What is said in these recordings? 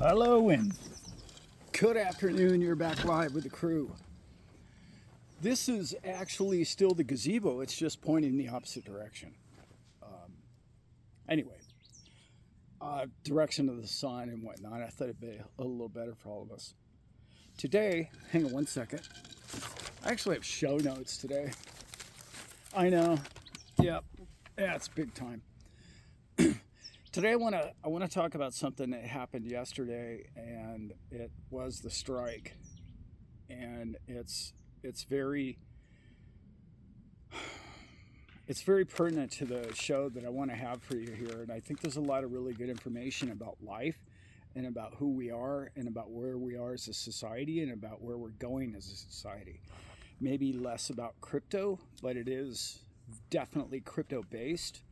Hello and good afternoon. You're back live with the crew. This is actually still the gazebo. It's just pointing in the opposite direction. Anyway, direction of the sun and whatnot. I thought it'd be a little better for all of us. Today, hang on one second. I actually have show notes today. I know. Yep. Yeah, it's big time. Today I want to talk about something that happened yesterday, and it was the strike, and it's very pertinent to the show that I want to have for you here. And I think there's a lot of really good information about life, and about who we are, and about where we are as a society, and about where we're going as a society. Maybe less about crypto, but it is definitely crypto based.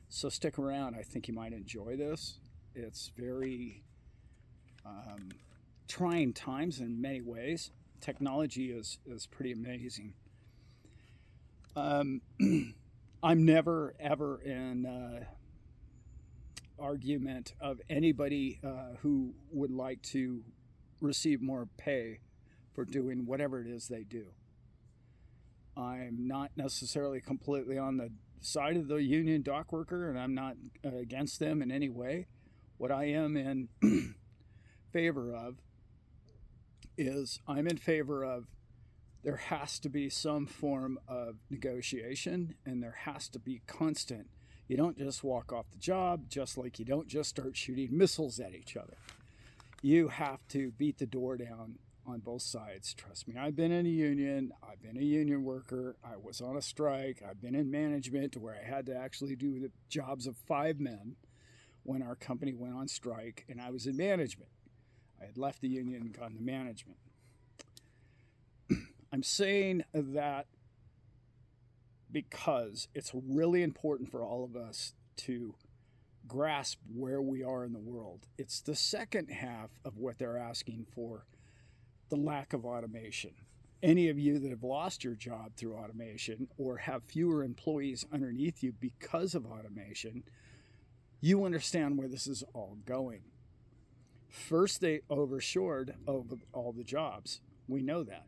So stick around. I think you might enjoy this. It's very trying times in many ways. Technology is pretty amazing. I'm never, ever in argument of anybody who would like to receive more pay for doing whatever it is they do. I'm not necessarily completely on the side of the union dock worker, and I'm not against them in any way. What I am in favor of is there has to be some form of negotiation, and there has to be constant. You don't just walk off the job, just like you don't just start shooting missiles at each other. You have to beat the door down on both sides. Trust me, I've been in a union. I've been a union worker. I was on a strike. I've been in management where I had to actually do the jobs of 5 men when our company went on strike, and I was in management. I had left the union and gone to management. I'm saying that because it's really important for all of us to grasp where we are in the world. It's the second half of what they're asking for. The lack of automation. Any of you that have lost your job through automation or have fewer employees underneath you because of automation, you understand where this is all going. First, they overshored all the jobs. We know that.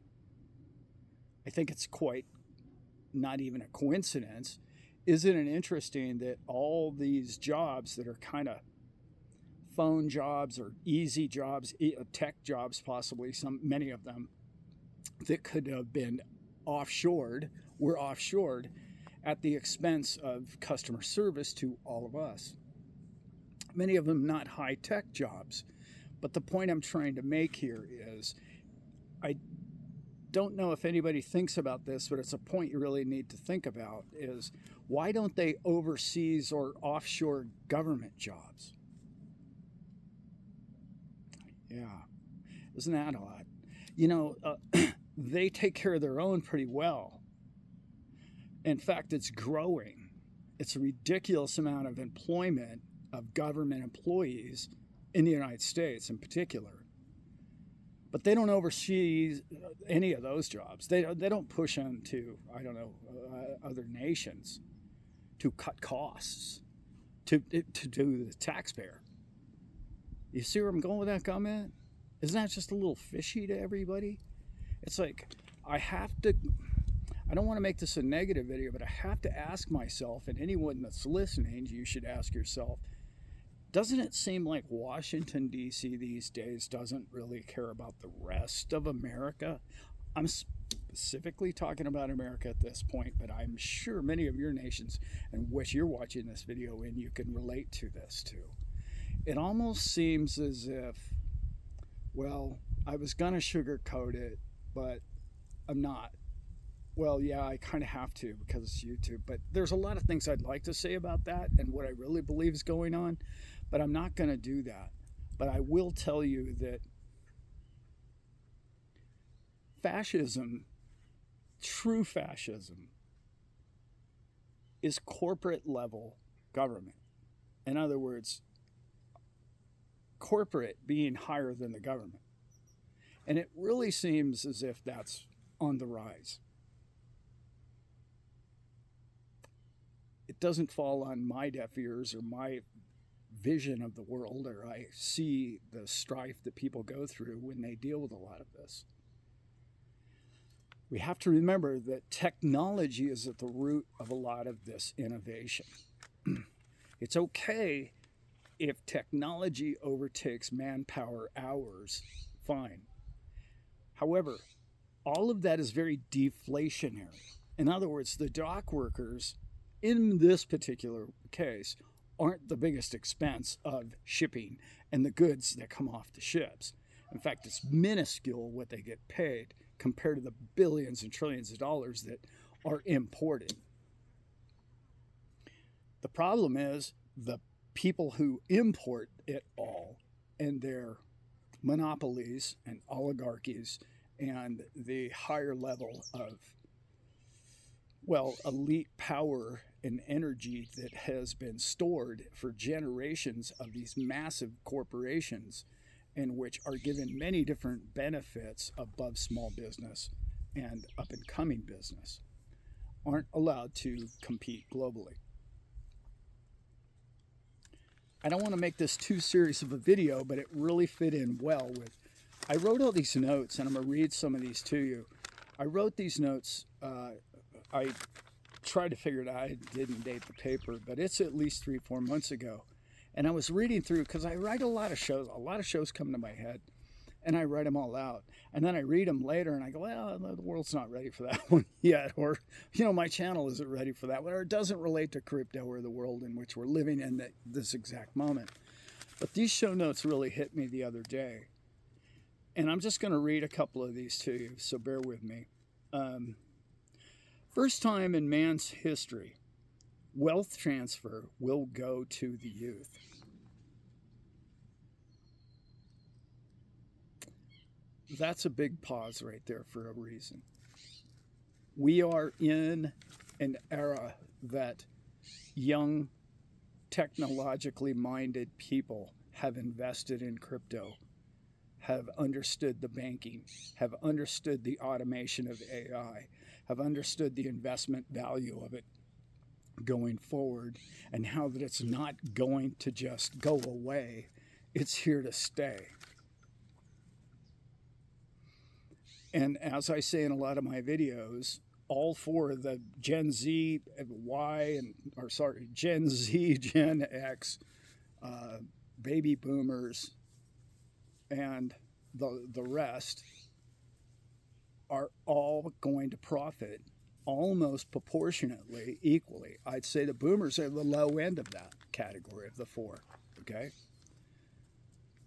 I think it's quite not even a coincidence. Isn't it interesting that all these jobs that are kind of phone jobs or easy jobs, tech jobs possibly, many of them that could have been offshored, were offshored at the expense of customer service to all of us. Many of them not high-tech jobs. But the point I'm trying to make here is, I don't know if anybody thinks about this, but it's a point you really need to think about, is why don't they overseas or offshore government jobs? Yeah, isn't that odd? You know, they take care of their own pretty well. In fact, it's growing. It's a ridiculous amount of employment of government employees in the United States in particular. But they don't oversee any of those jobs. They don't push them to, I don't know, other nations to cut costs, to do the taxpayer. You see where I'm going with that comment? Isn't that just a little fishy to everybody? It's like, I don't want to make this a negative video, but I have to ask myself, and anyone that's listening, you should ask yourself, doesn't it seem like Washington, D.C. these days doesn't really care about the rest of America? I'm specifically talking about America at this point, but I'm sure many of your nations in which you're watching this video in, you can relate to this too. It almost seems as if, well, I was going to sugarcoat it, but I'm not. Well, yeah, I kind of have to because it's YouTube. But there's a lot of things I'd like to say about that and what I really believe is going on, but I'm not going to do that. But I will tell you that fascism, true fascism, is corporate level government. In other words, corporate being higher than the government. And it really seems as if that's on the rise. It doesn't fall on my deaf ears or my vision of the world, or I see the strife that people go through when they deal with a lot of this. We have to remember that technology is at the root of a lot of this innovation. It's okay if technology overtakes manpower hours, fine. However, all of that is very deflationary. In other words, the dock workers in this particular case aren't the biggest expense of shipping and the goods that come off the ships. In fact, it's minuscule what they get paid compared to the billions and trillions of dollars that are imported. The problem is the people who import it all and their monopolies and oligarchies and the higher level of, well, elite power and energy that has been stored for generations of these massive corporations, and which are given many different benefits above small business and up and coming business, aren't allowed to compete globally. I don't want to make this too serious of a video, but it really fit in well with, I wrote all these notes, and I'm going to read some of these to you. I wrote these notes, I tried to figure it out, I didn't date the paper, but it's at least 3-4 months ago. And I was reading through, because I write a lot of shows come to my head, and I write them all out. And then I read them later, and I go, well, the world's not ready for that one yet. Or, my channel isn't ready for that one. Or it doesn't relate to crypto or the world in which we're living in this exact moment. But these show notes really hit me the other day. And I'm just going to read a couple of these to you, so bear with me. First time in man's history, wealth transfer will go to the youth. That's a big pause right there for a reason. We are in an era that young, technologically minded people have invested in crypto, have understood the banking, have understood the automation of AI, have understood the investment value of it going forward, and how that it's not going to just go away. It's here to stay. And as I say in a lot of my videos, all four of the Gen Z, Gen Z, Gen X, baby boomers, and the rest are all going to profit almost proportionately equally. I'd say the boomers are the low end of that category of the four, okay?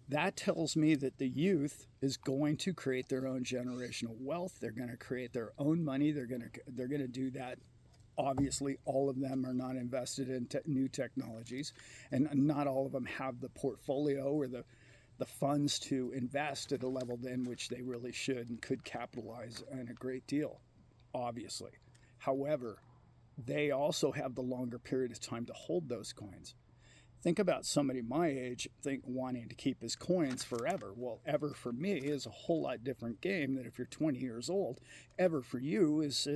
That tells me that the youth is going to create their own generational wealth. They're going to create their own money. They're going to do that. Obviously, all of them are not invested in new technologies, and not all of them have the portfolio or the funds to invest at a level in which they really should and could capitalize on a great deal, obviously. However, they also have the longer period of time to hold those coins. Think about somebody my age wanting to keep his coins forever. Well, ever for me is a whole lot different game than if you're 20 years old. Ever for you is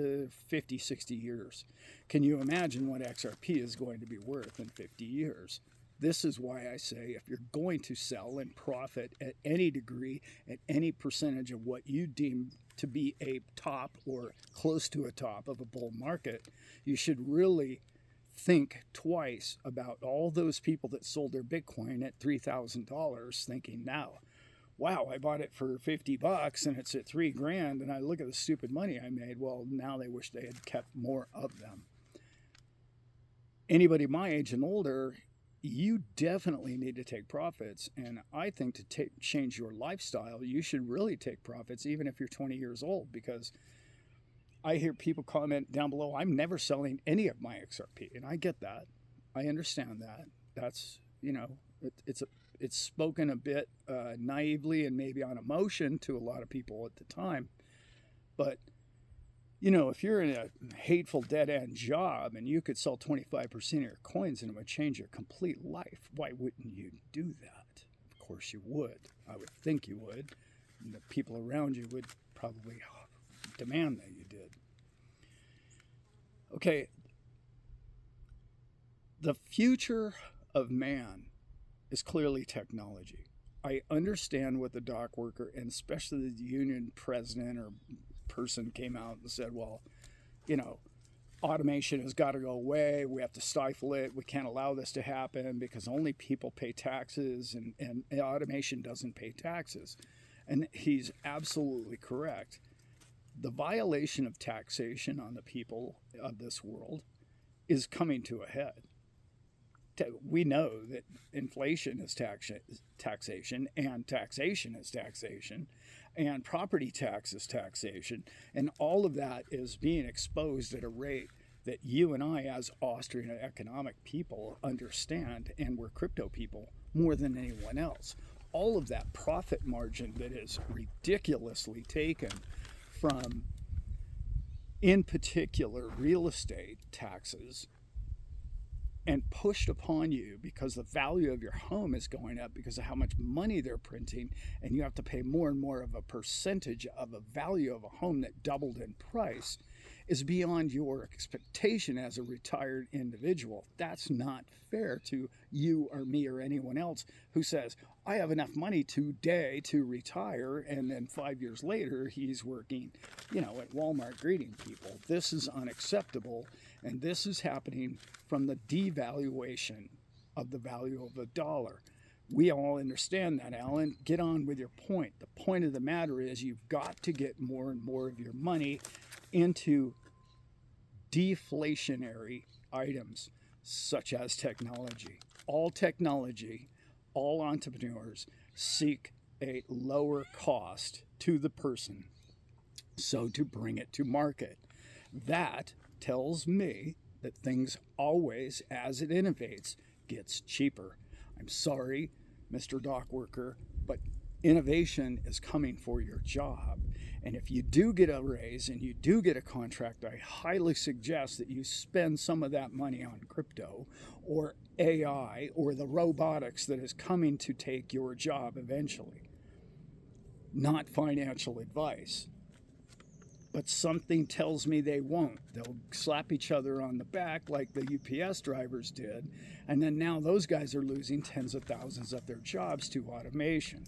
50, 60 years. Can you imagine what XRP is going to be worth in 50 years? This is why I say if you're going to sell and profit at any degree, at any percentage of what you deem to be a top or close to a top of a bull market, you should really think twice about all those people that sold their Bitcoin at $3,000 thinking now, wow, I bought it for $50 and it's at $3,000 and I look at the stupid money I made. Well, now they wish they had kept more of them. Anybody my age and older, you definitely need to take profits. And I think to change your lifestyle, you should really take profits even if you're 20 years old, because I hear people comment down below, I'm never selling any of my XRP. And I get that. I understand that. That's, it's spoken a bit naively and maybe on emotion to a lot of people at the time. But, if you're in a hateful dead-end job and you could sell 25% of your coins and it would change your complete life, why wouldn't you do that? Of course you would. I would think you would. And the people around you would probably demand that you did. Okay, the future of man is clearly technology. I understand what the dock worker, and especially the union president or person, came out and said, well, you know, automation has got to go away. We have to stifle it. We can't allow this to happen because only people pay taxes, and automation doesn't pay taxes. And he's absolutely correct. The violation of taxation on the people of this world is coming to a head. We know that inflation is taxation, and taxation is taxation, and property tax is taxation, and all of that is being exposed at a rate that you and I, as Austrian economic people, understand, and we're crypto people more than anyone else. All of that profit margin that is ridiculously taken from, in particular, real estate taxes, and pushed upon you because the value of your home is going up because of how much money they're printing, and you have to pay more and more of a percentage of a value of a home that doubled in price, is beyond your expectation as a retired individual. That's not fair to you or me or anyone else who says, I have enough money today to retire, and then 5 years later he's working, at Walmart greeting people. This is unacceptable, and this is happening from the devaluation of the value of the dollar. We all understand that, Alan. Get on with your point. The point of the matter is you've got to get more and more of your money into deflationary items such as technology. All technology, all entrepreneurs seek a lower cost to the person, so to bring it to market. That tells me that things always, as it innovates, gets cheaper. I'm sorry, Mr. Dock Worker, but innovation is coming for your job. And if you do get a raise and you do get a contract, I highly suggest that you spend some of that money on crypto or AI or the robotics that is coming to take your job eventually. Not financial advice. But something tells me they won't. They'll slap each other on the back like the UPS drivers did. And then now those guys are losing tens of thousands of their jobs to automation.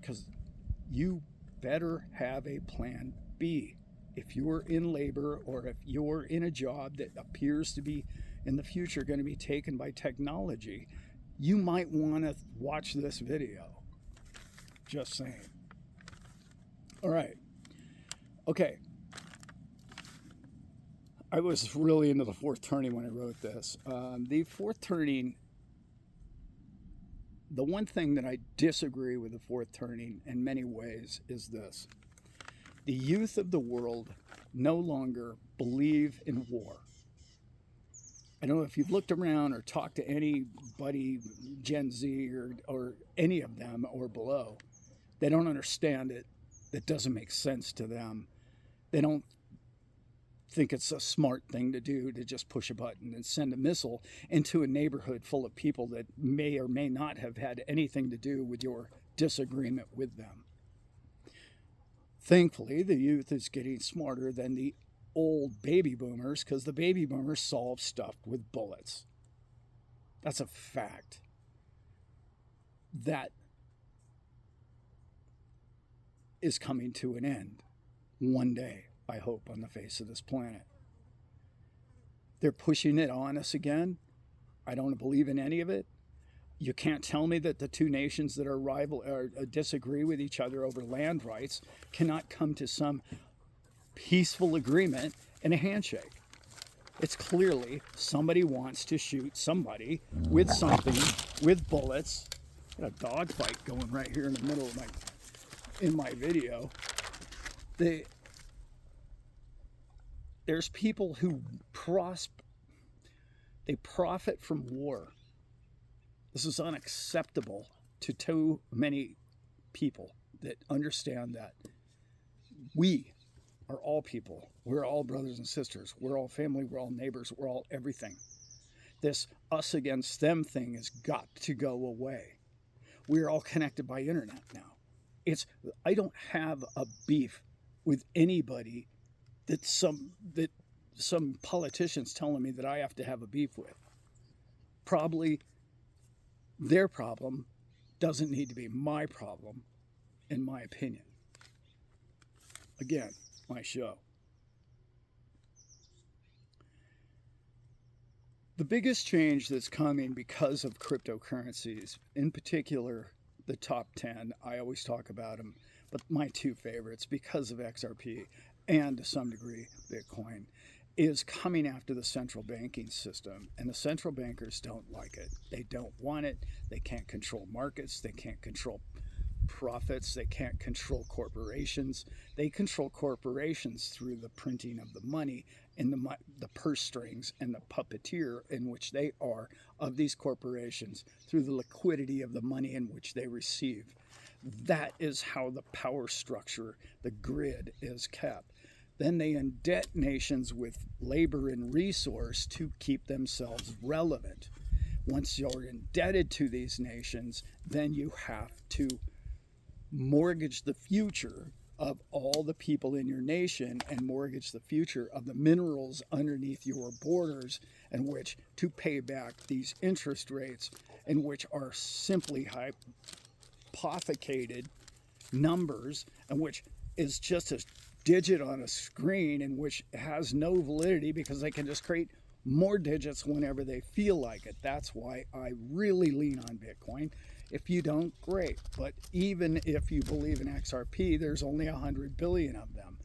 Because you better have a plan B. If you're in labor or if you're in a job that appears to be in the future going to be taken by technology, you might want to watch this video. Just saying. All right. Okay. I was really into the fourth turning when I wrote this. The fourth turning, the one thing that I disagree with the fourth turning in many ways is this. The youth of the world no longer believe in war. I don't know if you've looked around or talked to anybody, Gen Z or any of them or below. They don't understand it. It doesn't make sense to them. They don't think it's a smart thing to do to just push a button and send a missile into a neighborhood full of people that may or may not have had anything to do with your disagreement with them. Thankfully, the youth is getting smarter than the old baby boomers because the baby boomers solve stuff with bullets. That's a fact. That is coming to an end one day, I hope, on the face of this planet. They're pushing it on us again. I don't believe in any of it. You can't tell me that the two nations that are rival or disagree with each other over land rights cannot come to some peaceful agreement and a handshake. It's clearly somebody wants to shoot somebody with something, with bullets. Got a dogfight going right here in the middle of my video. There's people who profit from war. This is unacceptable to too many people that understand that we are all people. We're all brothers and sisters. We're all family. We're all neighbors. We're all everything. This us against them thing has got to go away. We're all connected by internet now. I don't have a beef with anybody that some politician's telling me that I have to have a beef with. Probably Their problem doesn't need to be my problem, in my opinion. Again, my show. The biggest change that's coming because of cryptocurrencies, in particular the top 10, I always talk about them, but my two favorites, because of XRP and to some degree Bitcoin, is coming after the central banking system. And the central bankers don't like it. They don't want it. They can't control markets. They can't control profits. They can't control corporations. They control corporations through the printing of the money and the purse strings and the puppeteer in which they are of these corporations through the liquidity of the money in which they receive. That is how the power structure, the grid, is kept. Then they indebt nations with labor and resource to keep themselves relevant. Once you're indebted to these nations, then you have to mortgage the future of all the people in your nation and mortgage the future of the minerals underneath your borders, in which to pay back these interest rates, in which are simply hypothecated numbers, and which is just a digit on a screen, in which has no validity because they can just create more digits whenever they feel like it. That's why I really lean on Bitcoin. If you don't, great. But even if you believe in XRP, there's only 100 billion of them,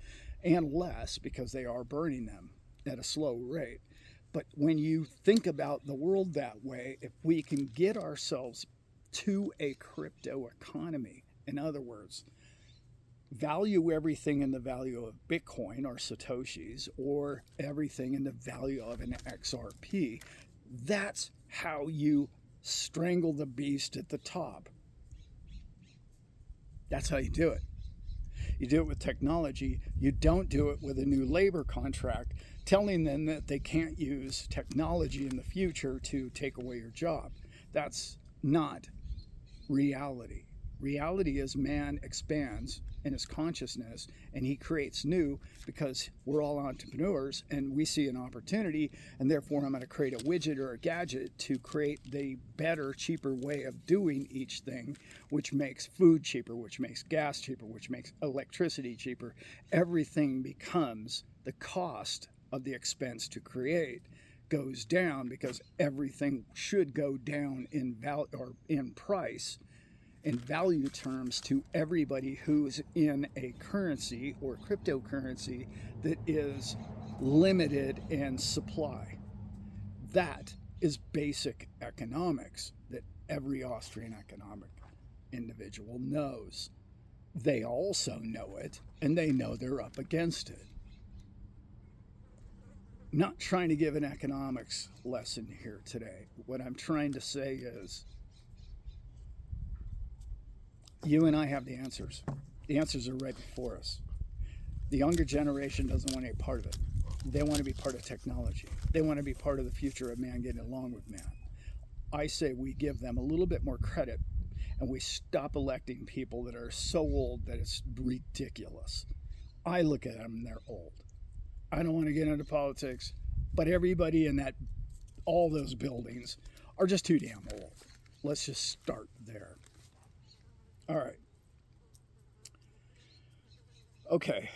and less, because they are burning them at a slow rate. But when you think about the world that way, if we can get ourselves to a crypto economy, in other words, value everything in the value of Bitcoin or Satoshis, or everything in the value of an XRP, that's how you strangle the beast at the top. That's how you do it. You do it with technology. You don't do it with a new labor contract telling them that they can't use technology in the future to take away your job. That's not reality. Reality is man expands in his consciousness and he creates new, because we're all entrepreneurs and we see an opportunity, and therefore I'm going to create a widget or a gadget to create the better, cheaper way of doing each thing, which makes food cheaper, which makes gas cheaper, which makes electricity cheaper. Everything becomes, the cost of the expense to create goes down, because everything should go down in value or in price, in value terms, to everybody who's in a currency or cryptocurrency that is limited in supply. That is basic economics that every Austrian economic individual knows. They also know it, and they know they're up against it. I'm not trying to give an economics lesson here today. What I'm trying to say is, you and I have the answers. The answers are right before us. The younger generation doesn't want any part of it. They want to be part of technology. They want to be part of the future of man getting along with man. I say we give them a little bit more credit, and we stop electing people that are so old that it's ridiculous. I look at them and they're old. I don't want to get into politics, but everybody in all those buildings are just too damn old. Let's just start there. All right. Okay.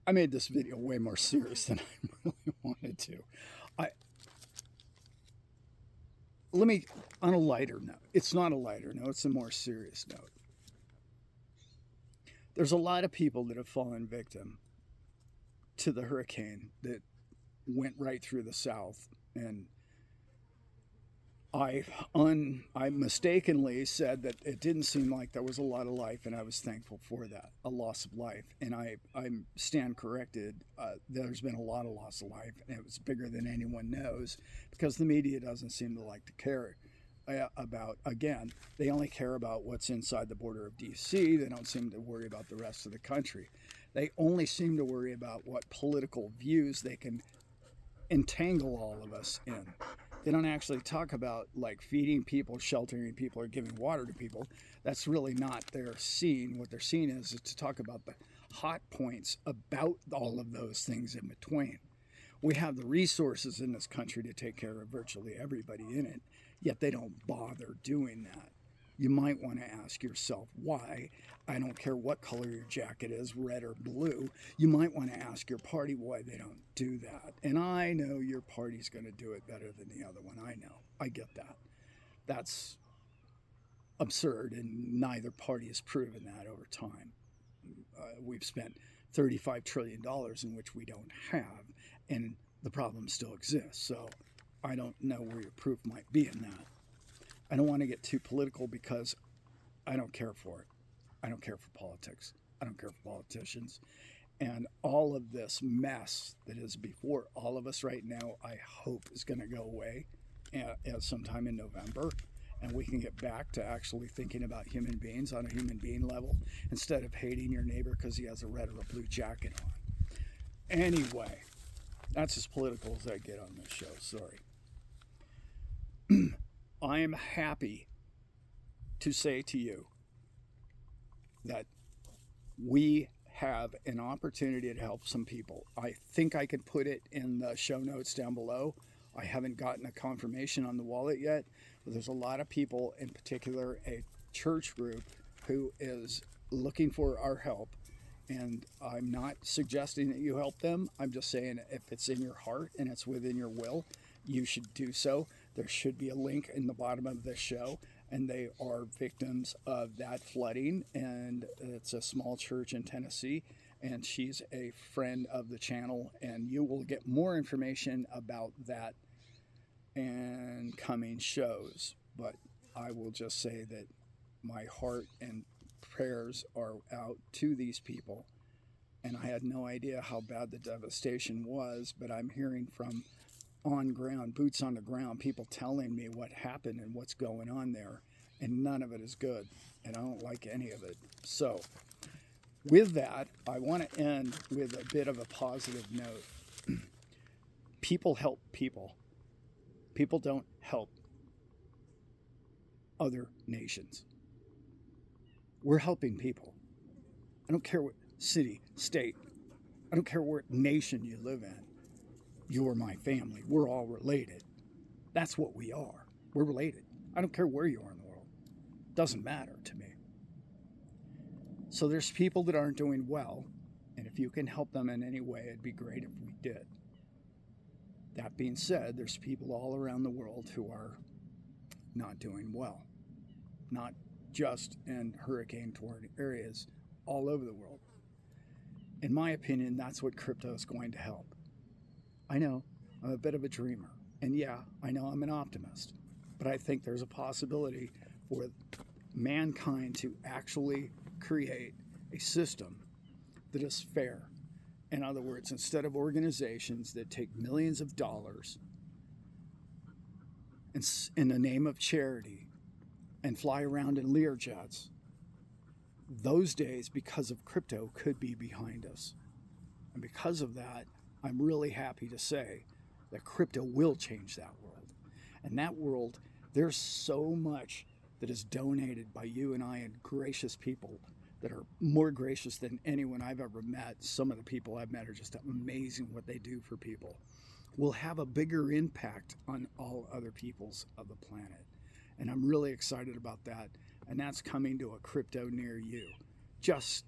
I made this video way more serious than I really wanted to. On a lighter note, it's not a lighter note, it's a more serious note. There's a lot of people that have fallen victim to the hurricane that went right through the South, and I mistakenly said that it didn't seem like there was a lot of life, and I was thankful for that, a loss of life. And I stand corrected. There's been a lot of loss of life, and it was bigger than anyone knows, because the media doesn't seem to like to care about, again, they only care about what's inside the border of D.C. They don't seem to worry about the rest of the country. They only seem to worry about what political views they can entangle all of us in. They don't actually talk about, like, feeding people, sheltering people, or giving water to people. That's really not their scene. What their scene is to talk about the hot points about all of those things in between. We have the resources in this country to take care of virtually everybody in it, yet they don't bother doing that. You might want to ask yourself why. I don't care what color your jacket is, red or blue. You might want to ask your party why they don't do that. And I know your party's going to do it better than the other one. I know. I get that. That's absurd, and neither party has proven that over time. We've spent $35 trillion in which we don't have, and the problem still exists. So I don't know where your proof might be in that. I don't want to get too political because I don't care for it. I don't care for politics. I don't care for politicians. And all of this mess that is before all of us right now, I hope is going to go away sometime in November. And we can get back to actually thinking about human beings on a human being level instead of hating your neighbor because he has a red or a blue jacket on. Anyway, that's as political as I get on this show. Sorry. I am happy to say to you that we have an opportunity to help some people. I think I could put it in the show notes down below. I haven't gotten a confirmation on the wallet yet, but there's a lot of people, in particular a church group, who is looking for our help. And I'm not suggesting that you help them. I'm just saying if it's in your heart and it's within your will, you should do so. There should be a link in the bottom of this show, and they are victims of that flooding. And it's a small church in Tennessee, and she's a friend of the channel, and you will get more information about that and coming shows. But I will just say that my heart and prayers are out to these people. And I had no idea how bad the devastation was, but I'm hearing from on ground, boots on the ground, people telling me what happened and what's going on there, and none of it is good, and I don't like any of it. So with that, I want to end with a bit of a positive note. People help people. People don't help other nations. We're helping people. I don't care what city, state, I don't care what nation you live in. You're my family. We're all related. That's what we are. We're related. I don't care where you are in the world. It doesn't matter to me. So there's people that aren't doing well, and if you can help them in any way, it'd be great if we did. That being said, there's people all around the world who are not doing well. Not just in hurricane-torn areas, all over the world. In my opinion, that's what crypto is going to help. I know I'm a bit of a dreamer, and yeah, I know I'm an optimist, but I think there's a possibility for mankind to actually create a system that is fair. In other words, instead of organizations that take millions of dollars in the name of charity and fly around in Learjets, those days, because of crypto, could be behind us. And because of that, I'm really happy to say that crypto will change that world. And that world, there's so much that is donated by you and I and gracious people that are more gracious than anyone I've ever met. Some of the people I've met are just amazing what they do for people. Will have a bigger impact on all other peoples of the planet. And I'm really excited about that. And that's coming to a crypto near you. Just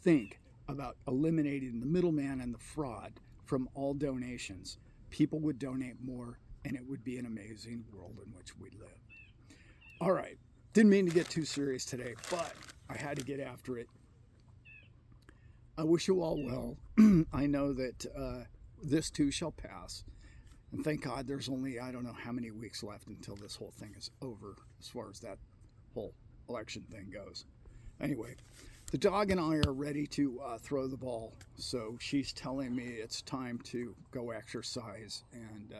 think about eliminating the middleman and the fraud from all donations. People would donate more, and it would be an amazing world in which we live. All right, didn't mean to get too serious today, but I had to get after it. I wish you all well. I know that this too shall pass. And thank God there's only, I don't know how many weeks left until this whole thing is over, as far as that whole election thing goes. Anyway, the dog and I are ready to throw the ball. So she's telling me it's time to go exercise. And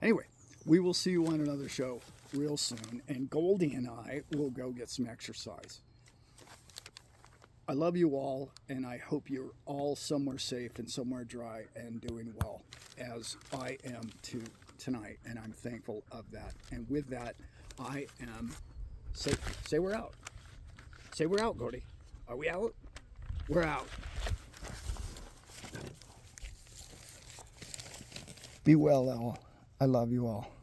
anyway, we will see you on another show real soon. And Goldie and I will go get some exercise. I love you all, and I hope you're all somewhere safe and somewhere dry and doing well, as I am tonight, and I'm thankful of that. And with that, I am, say we're out. Say we're out, Goldie. Are we out? We're out. Be well, all. I love you all.